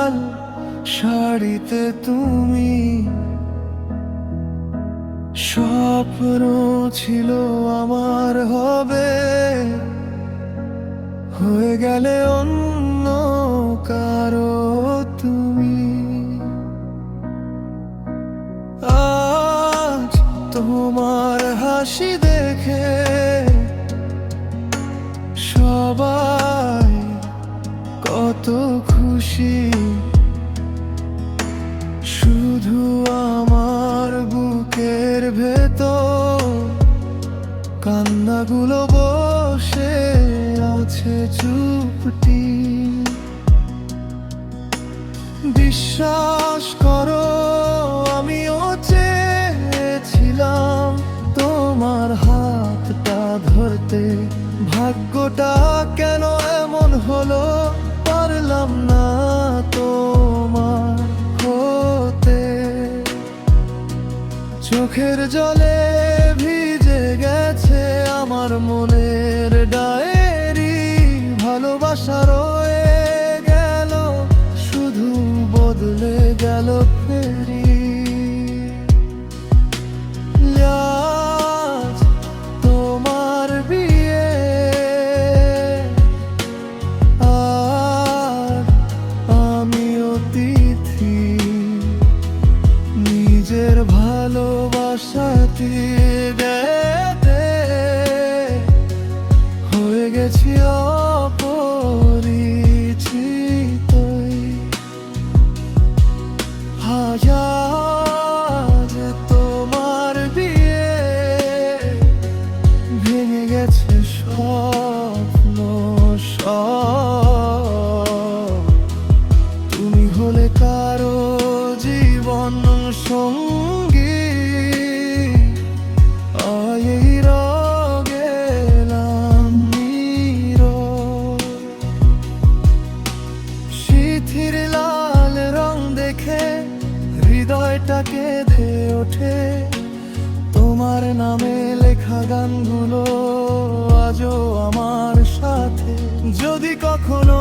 লাল শাড়িতে তুমি, স্বপ্ন ছিল আমার হবে, হয়ে গেলে অন্য কারো তুমি। আজ তোমার হাসি দেখে সবাই কত খুশি, শুধু আমার বুকের ভেতর কান্নাগুলো বসে আছে চুপটি। বিশ্বাস করো আমিও চেয়েছিলাম তোমার হাতটা ধরতে, ভাগ্যটা কেন এমন হলো পারলাম না তোমার হতে। চোখের জলে ভিজে গেছে আমার মনের ডায়েরি, ভালোবাসা রয়ে গেল শুধু বদলে গেল ফেরি। আজ তোমার বিয়ে আর আমি অতিথি, নিজের ভালোবাসাতে হয়ে গেছি অপরিচিত। আজ তোমার বিয়ে ভেঙে গেছে স্বপ্ন সব, তুমি হলে কারো জীবন সঙ্গী, এই গেলাম নীরব। সিঁথির লাল রং দেখে হৃদয়টা কেঁদে ওঠে, তোমার নামে লেখা গানগুলো আজও আমার সাথে। যদি কখনো